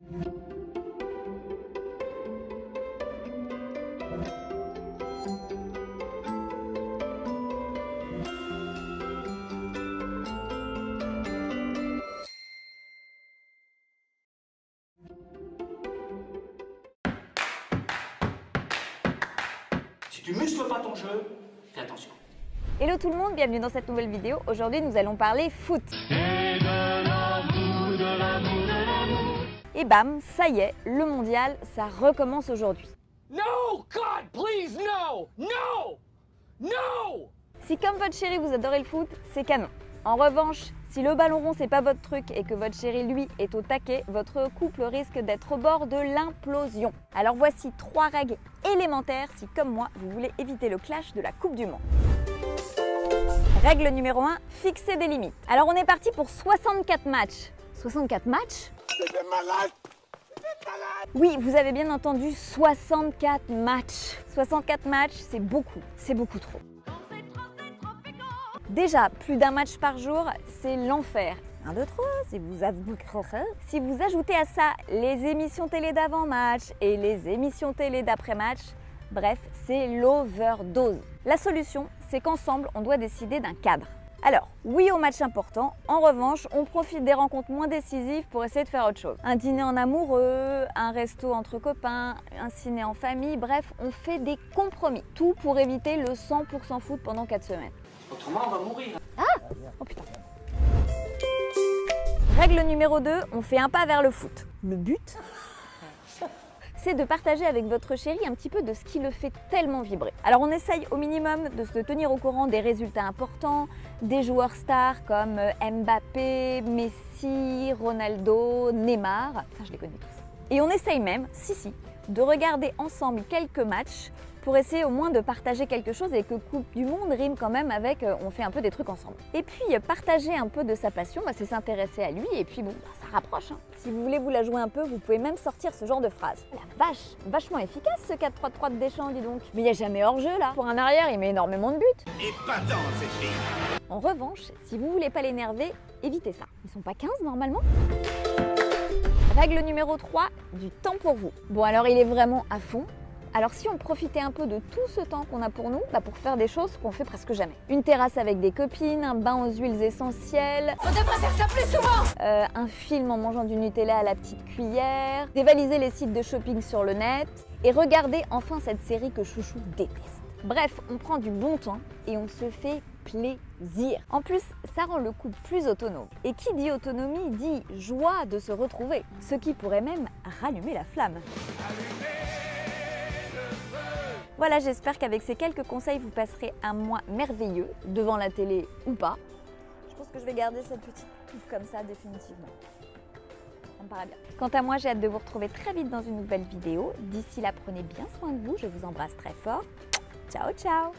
Si tu muscles pas ton jeu, fais attention. Hello tout le monde, bienvenue dans cette nouvelle vidéo. Aujourd'hui, nous allons parler foot. Et bam, ça y est, le mondial, ça recommence aujourd'hui. No, God, please, no, no, no. Si comme votre chéri vous adorez le foot, c'est canon. En revanche, si le ballon rond c'est pas votre truc et que votre chéri lui est au taquet, votre couple risque d'être au bord de l'implosion. Alors voici 3 règles élémentaires si comme moi vous voulez éviter le clash de la Coupe du Monde. Règle numéro 1, fixer des limites. Alors on est parti pour 64 matchs. 64 matchs ? C'était malade. Oui, vous avez bien entendu, 64 matchs. 64 matchs, c'est beaucoup trop. Déjà, plus d'un match par jour, c'est l'enfer. 1, 2, 3, si vous ajoutez à ça les émissions télé d'avant-match et les émissions télé d'après-match, bref, c'est l'overdose. La solution, c'est qu'ensemble, on doit décider d'un cadre. Alors, oui aux matchs importants, en revanche, on profite des rencontres moins décisives pour essayer de faire autre chose. Un dîner en amoureux, un resto entre copains, un ciné en famille, bref, on fait des compromis. Tout pour éviter le 100% foot pendant 4 semaines. Autrement, on va mourir. Ah! Oh putain. Règle numéro 2, on fait un pas vers le foot. Le but, c'est de partager avec votre chéri un petit peu de ce qui le fait tellement vibrer. Alors on essaye au minimum de se tenir au courant des résultats importants, des joueurs stars comme Mbappé, Messi, Ronaldo, Neymar, enfin je les connais tous. Et on essaye même, de regarder ensemble quelques matchs pour essayer au moins de partager quelque chose et que Coupe du Monde rime quand même avec on fait un peu des trucs ensemble. Et puis partager un peu de sa passion, c'est s'intéresser à lui et puis bon, ça rapproche. Si vous voulez vous la jouer un peu, vous pouvez même sortir ce genre de phrase. La vache, vachement efficace ce 4-3-3 de Deschamps, dis donc. Mais il n'y a jamais hors-jeu là. Pour un arrière, il met énormément de buts. Épatant cette fille. En revanche, si vous voulez pas l'énerver, évitez ça. Ils sont pas 15 normalement. Règle numéro 3, du temps pour vous. Bon alors il est vraiment à fond. Alors si on profitait un peu de tout ce temps qu'on a pour nous, pour faire des choses qu'on fait presque jamais. Une terrasse avec des copines, un bain aux huiles essentielles. On devrait faire ça plus souvent. Un film en mangeant du Nutella à la petite cuillère. Dévaliser les sites de shopping sur le net. Et regarder enfin cette série que Chouchou déteste. Bref, on prend du bon temps et on se fait plaisir. En plus, ça rend le couple plus autonome. Et qui dit autonomie dit joie de se retrouver. Ce qui pourrait même rallumer la flamme. Voilà, j'espère qu'avec ces quelques conseils, vous passerez un mois merveilleux, devant la télé ou pas. Je pense que je vais garder cette petite coupe comme ça définitivement. Ça me paraît bien. Quant à moi, j'ai hâte de vous retrouver très vite dans une nouvelle vidéo. D'ici là, prenez bien soin de vous, je vous embrasse très fort. Ciao, ciao!